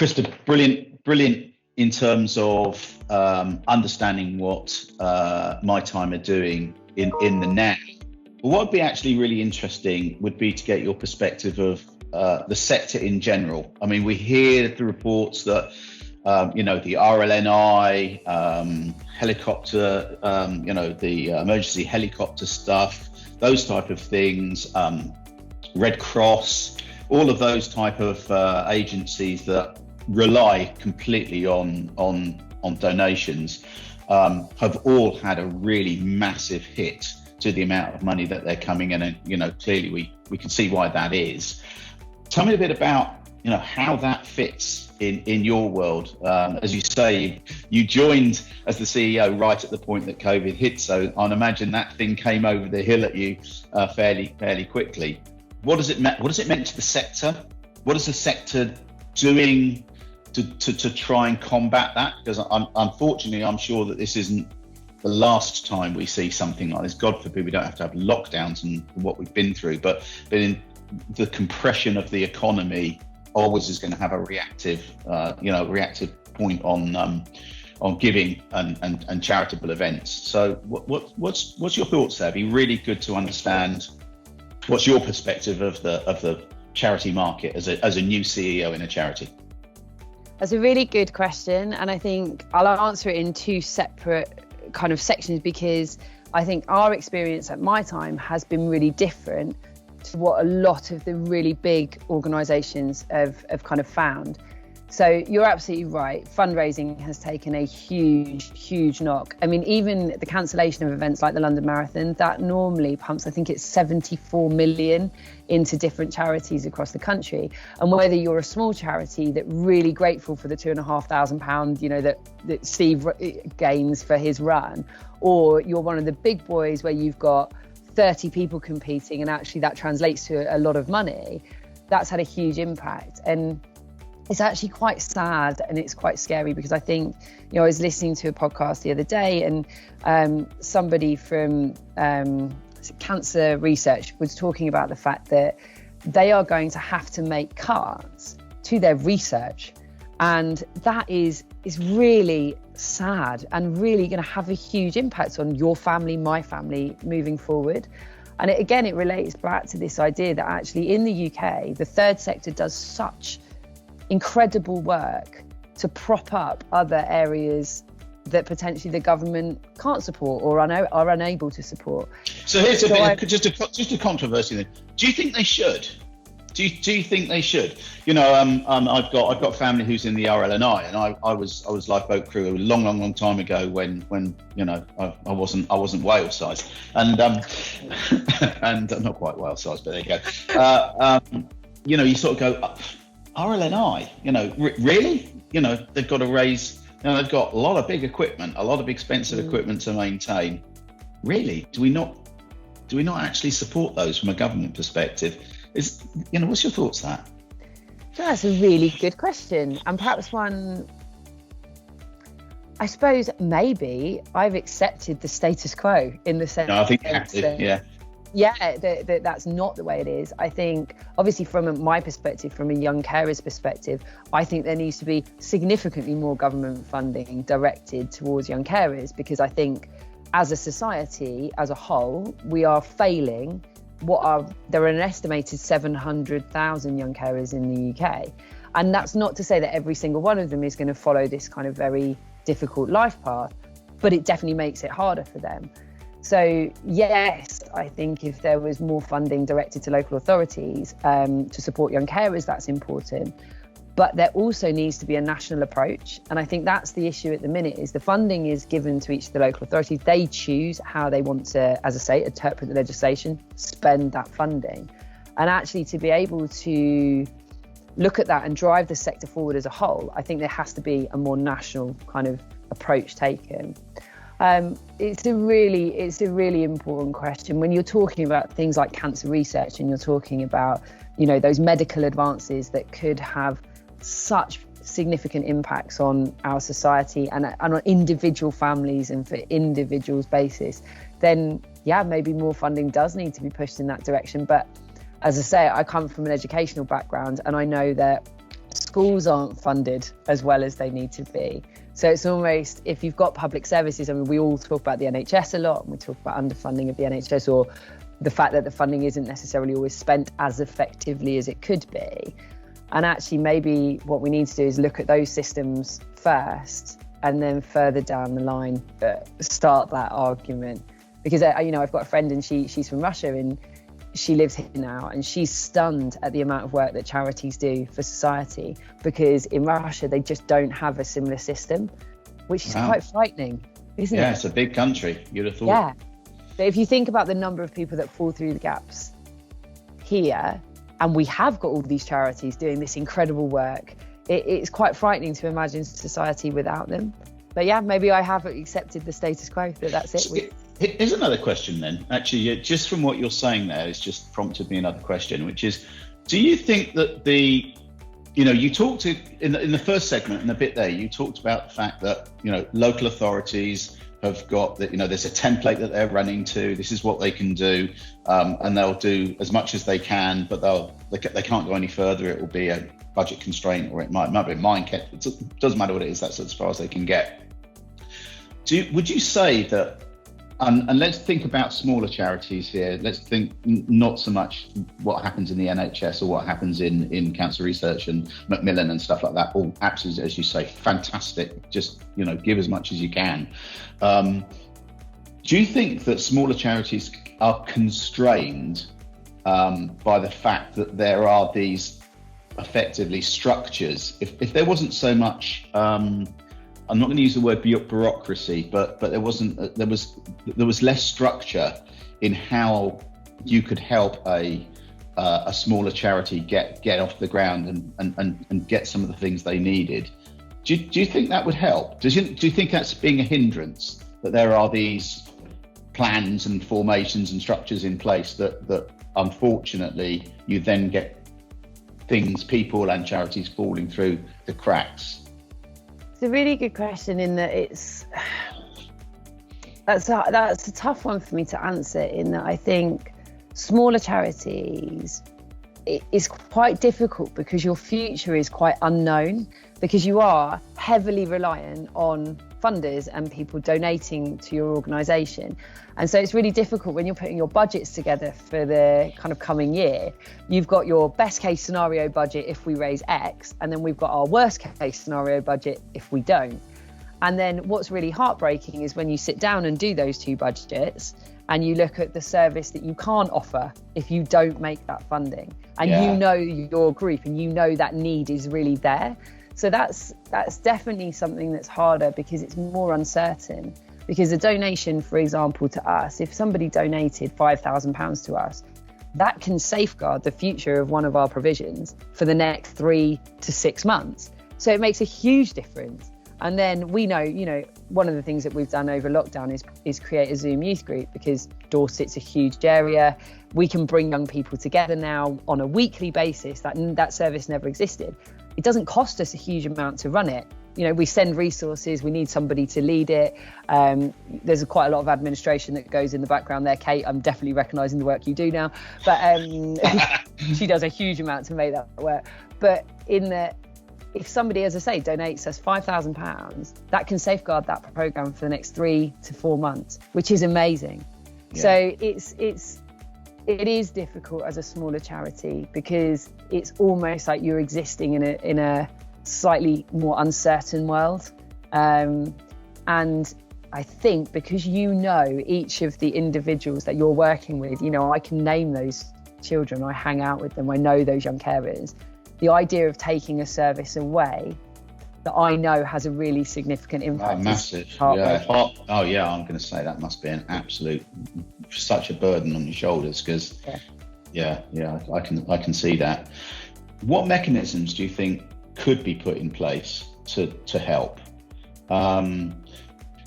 Krista, brilliant in terms of understanding what MyTime are doing in the now. But what would be actually really interesting would be to get your perspective of the sector in general. I mean, we hear the reports that the RLNI, helicopter, the emergency helicopter stuff, those type of things, Red Cross, all of those type of agencies that rely completely on donations, have all had a really massive hit to the amount of money that they're coming in, and clearly we can see why that is. Tell me a bit about how that fits in your world. As you say, you joined as the CEO right at the point that COVID hit, so I'd imagine that thing came over the hill at you fairly quickly. What does it mean to the sector? What is the sector doing to try and combat that? Because unfortunately, I'm sure that this isn't the last time we see something like this. God forbid we don't have to have lockdowns and what we've been through, but in the compression of the economy always is going to have a reactive point on giving and charitable events. So what's your thoughts there? It'd be really good to understand what's your perspective of the charity market as a new CEO in a charity. That's a really good question, and I think I'll answer it in two separate kind of sections, because I think our experience at MyTime has been really different to what a lot of the really big organisations have kind of found. So you're absolutely right. Fundraising has taken a huge knock. I mean, even the cancellation of events like the London Marathon, that normally pumps, I think it's 74 million into different charities across the country. And whether you're a small charity that really grateful for the £2,500, that Steve gains for his run, or you're one of the big boys where you've got 30 people competing and actually that translates to a lot of money, that's had a huge impact. And it's actually quite sad and it's quite scary, because I think, I was listening to a podcast the other day, and somebody from cancer research was talking about the fact that they are going to have to make cuts to their research. And that is really sad and really going to have a huge impact on your family, my family, moving forward. And it relates back to this idea that actually in the UK, the third sector does such incredible work to prop up other areas that potentially the government can't support or are unable to support. So here's just a controversy then. Do you think they should? Do you think they should? I've got family who's in the RLNI, and I was lifeboat crew a long time ago when I wasn't whale sized, and and not quite whale sized, but there you go. You sort of go, RLNI, really? They've got to raise, they've got a lot of big equipment, a lot of expensive equipment to maintain. Really? Do we not actually support those from a government perspective? What's your thoughts on that? That's a really good question, and perhaps one, I suppose maybe I've accepted the status quo in the sense. No, I think you have to, yeah. Yeah, that's not the way it is. I think, obviously, from my perspective, from a young carer's perspective, I think there needs to be significantly more government funding directed towards young carers, because I think as a society, as a whole, we are failing. There are an estimated 700,000 young carers in the UK. And that's not to say that every single one of them is going to follow this kind of very difficult life path, but it definitely makes it harder for them. So yes, I think if there was more funding directed to local authorities to support young carers, that's important. But there also needs to be a national approach. And I think that's the issue at the minute, is the funding is given to each of the local authorities. They choose how they want to, as I say, interpret the legislation, spend that funding. And actually to be able to look at that and drive the sector forward as a whole, I think there has to be a more national kind of approach taken. It's a really important question when you're talking about things like cancer research, and you're talking about, those medical advances that could have such significant impacts on our society and on individual families and for individuals basis, then maybe more funding does need to be pushed in that direction. But as I say, I come from an educational background, and I know that schools aren't funded as well as they need to be. So it's almost, if you've got public services, I mean, we all talk about the NHS a lot, and we talk about underfunding of the NHS, or the fact that the funding isn't necessarily always spent as effectively as it could be. And actually, maybe what we need to do is look at those systems first, and then further down the line, start that argument. Because, I've got a friend, and she's from Russia, and she lives here now, and she's stunned at the amount of work that charities do for society, because in Russia they just don't have a similar system, which is quite frightening, isn't it? Yeah, it's a big country, you'd have thought. Yeah, but if you think about the number of people that fall through the gaps here, and we have got all these charities doing this incredible work, it's quite frightening to imagine society without them. But yeah, maybe I have accepted the status quo, that's it. Here's another question then. Actually, just from what you're saying there, it's just prompted me another question, which is, do you think that you talked in the first segment, in a bit there, you talked about the fact that, local authorities have got that, there's a template that they're running to, this is what they can do, and they'll do as much as they can, but they can't go any further. It will be a budget constraint, or it might be mind kept. It doesn't matter what it is, that's as far as they can get. Would you say that, and let's think about smaller charities here. Let's think not so much what happens in the NHS or what happens in cancer research and Macmillan and stuff like that. All absolutely, as you say, fantastic. Just, give as much as you can. Do you think that smaller charities are constrained by the fact that there are these effectively structures? If there wasn't so much, I'm not going to use the word bureaucracy, but there was less structure in how you could help a smaller charity get off the ground and get some of the things they needed. Do you think that would help? Do you think that's being a hindrance, that there are these plans and formations and structures in place that unfortunately you then get people and charities falling through the cracks? It's a really good question, in that that's a tough one for me to answer, in that I think smaller charities, it is quite difficult because your future is quite unknown, because you are heavily reliant on funders and people donating to your organisation. And so it's really difficult when you're putting your budgets together for the kind of coming year. You've got your best case scenario budget if we raise X, and then we've got our worst case scenario budget if we don't. And then what's really heartbreaking is when you sit down and do those two budgets and you look at the service that you can't offer if you don't make that funding, and your group, and that need is really there. So that's definitely something that's harder, because it's more uncertain. Because a donation, for example, to us, if somebody donated £5,000 to us, that can safeguard the future of one of our provisions for the next 3 to 6 months. So it makes a huge difference. And then we know, one of the things that we've done over lockdown is create a Zoom youth group, because Dorset's a huge area. We can bring young people together now on a weekly basis. That service never existed. It doesn't cost us a huge amount to run it. We send resources, we need somebody to lead it. There's quite a lot of administration that goes in the background there, Kate. I'm definitely recognising the work you do now. But she does a huge amount to make that work. But if somebody, as I say, donates us £5,000, that can safeguard that programme for the next 3 to 4 months, which is amazing. Yeah. So it is difficult as a smaller charity, because it's almost like you're existing in a slightly more uncertain world. And I think because each of the individuals that you're working with, I can name those children, I hang out with them, I know those young carers. The idea of taking a service away that I know has a really significant impact. Massive. Yeah. I'm going to say that must be an absolute, such a burden on your shoulders, because I can see that. What mechanisms do you think could be put in place to help?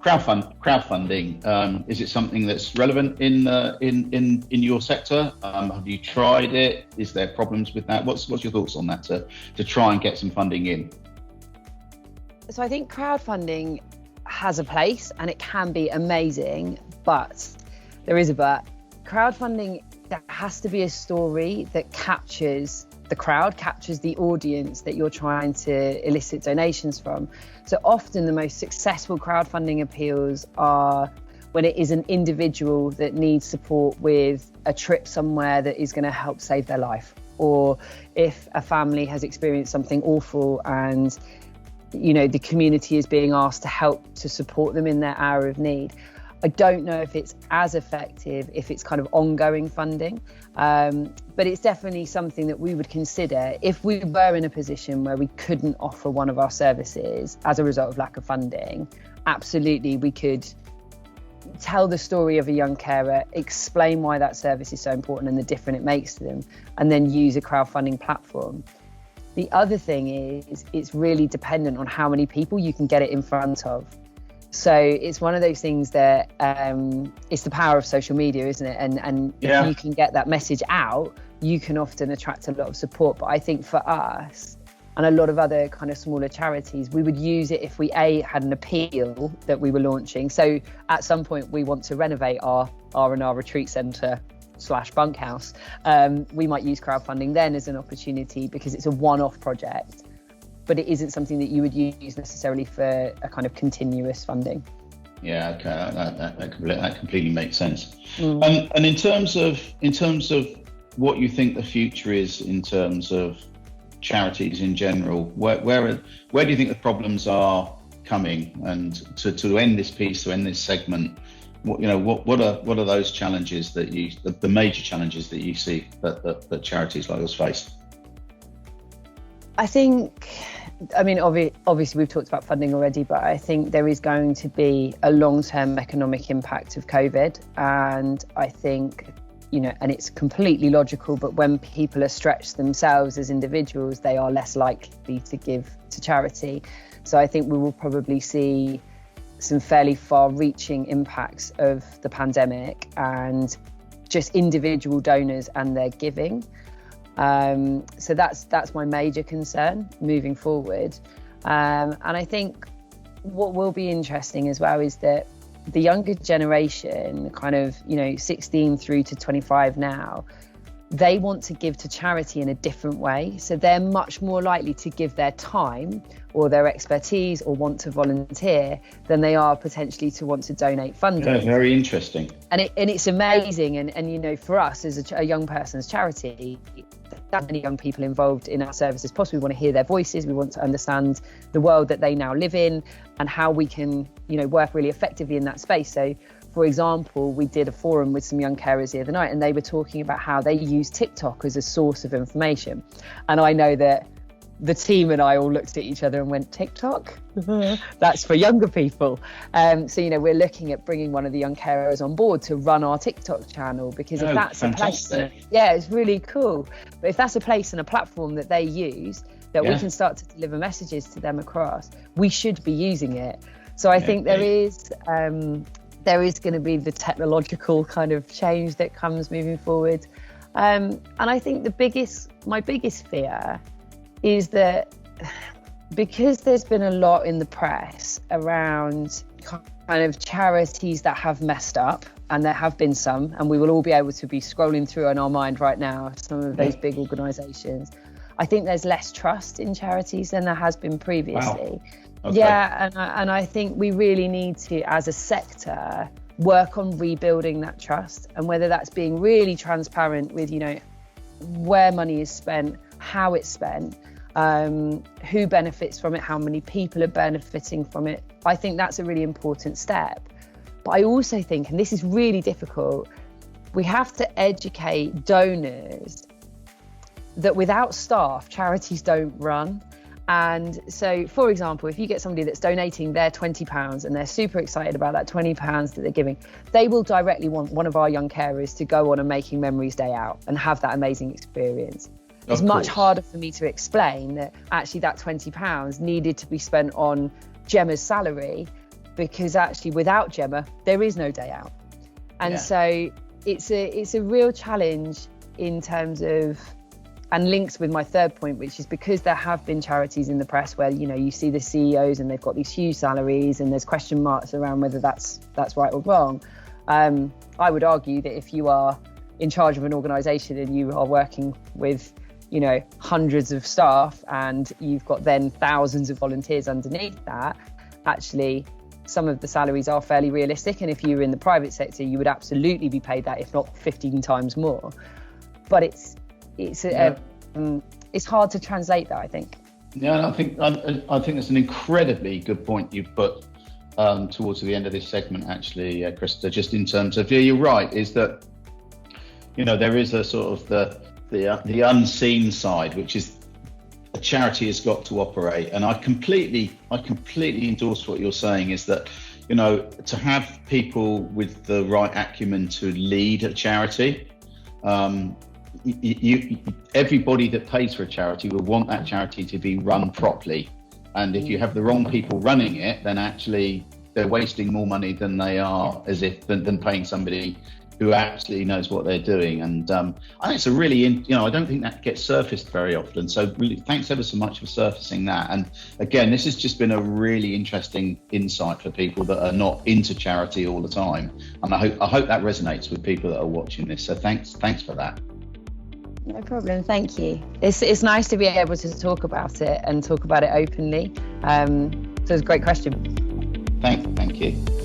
Crowdfunding, is it something that's relevant in your sector? Have you tried it? Is there problems with that? What's your thoughts on that to try and get some funding in? So I think crowdfunding has a place and it can be amazing, but there is a but. Crowdfunding, there has to be a story that captures the crowd, captures the audience that you're trying to elicit donations from. So often the most successful crowdfunding appeals are when it is an individual that needs support with a trip somewhere that is going to help save their life, or if a family has experienced something awful and the community is being asked to help to support them in their hour of need. I don't know if it's as effective if it's kind of ongoing funding, but it's definitely something that we would consider if we were in a position where we couldn't offer one of our services as a result of lack of funding. Absolutely, we could tell the story of a young carer, explain why that service is so important and the difference it makes to them, and then use a crowdfunding platform. The other thing is it's really dependent on how many people you can get it in front of. So it's one of those things that it's the power of social media, isn't it? And if you can get that message out, you can often attract a lot of support. But I think for us and a lot of other kind of smaller charities, we would use it if we had an appeal that we were launching. So at some point we want to renovate our R&R retreat centre / bunkhouse. We might use crowdfunding then as an opportunity because it's a one-off project, but it isn't something that you would use necessarily for a kind of continuous funding. Yeah, okay, that completely makes sense. And in terms of what you think the future is in terms of charities in general, where do you think the problems are coming? And to end this piece, to end this segment, what are those challenges that the major challenges that you see that charities like us face? I think, obviously we've talked about funding already, but I think there is going to be a long-term economic impact of COVID. And I think, and it's completely logical, but when people are stretched themselves as individuals, they are less likely to give to charity. So I think we will probably see some fairly far-reaching impacts of the pandemic and just individual donors and their giving. So that's my major concern moving forward. And I think what will be interesting as well is that the younger generation, kind of 16 through to 25 now, they want to give to charity in a different way. So they're much more likely to give their time or their expertise or want to volunteer than they are potentially to want to donate funding. Yeah, very interesting. And it's amazing. And for us as a young person's charity, that many young people involved in our service as possible. We want to hear their voices. We want to understand the world that they now live in and how we can, work really effectively in that space. So, for example, we did a forum with some young carers the other night, and they were talking about how they use TikTok as a source of information. And I know that the team and I all looked at each other and went, TikTok? That's for younger people. So, we're looking at bringing one of the young carers on board to run our TikTok channel, because if that's fantastic. A place, it's really cool. But if that's a place and a platform that they use, that we can start to deliver messages to them across, we should be using it. So I think there is going to be the technological kind of change that comes moving forward. And I think my biggest fear is that because there's been a lot in the press around kind of charities that have messed up, and there have been some, and we will all be able to be scrolling through in our mind right now some of those big organisations. I think there's less trust in charities than there has been previously. Wow. Okay. Yeah, and I think we really need to, as a sector, work on rebuilding that trust, and whether that's being really transparent with, where money is spent, how it's spent, who benefits from it, how many people are benefiting from it. I think that's a really important step. But I also think, and this is really difficult, we have to educate donors that without staff, charities don't run. And so, for example, if you get somebody that's donating their £20 and they're super excited about that £20 that they're giving, they will directly want one of our young carers to go on a Making Memories Day out and have that amazing experience. It's much harder for me to explain that actually that £20 needed to be spent on Gemma's salary, because actually without Gemma, there is no day out. And so it's a real challenge in terms of, and links with my third point, which is because there have been charities in the press where, you see the CEOs and they've got these huge salaries and there's question marks around whether that's right or wrong. I would argue that if you are in charge of an organisation and you are working with hundreds of staff and you've got then thousands of volunteers underneath that, actually some of the salaries are fairly realistic. And if you were in the private sector, you would absolutely be paid that, if not 15 times more. But it's hard to translate that, I think. Yeah, and I think that's an incredibly good point you've put towards the end of this segment, actually, Krista. Just in terms of, you're right, is that there is a sort of the unseen side, which is a charity has got to operate. And I completely endorse what you're saying, is that to have people with the right acumen to lead a charity. Everybody that pays for a charity will want that charity to be run properly, and if you have the wrong people running it, then actually they're wasting more money than they are than paying somebody who actually knows what they're doing. And I think it's a really I don't think that gets surfaced very often, so really thanks ever so much for surfacing that. And again, this has just been a really interesting insight for people that are not into charity all the time, and I hope that resonates with people that are watching this. So thanks for that. No problem, thank you. It's nice to be able to talk about it and talk about it openly. So it's a great question. Thank you.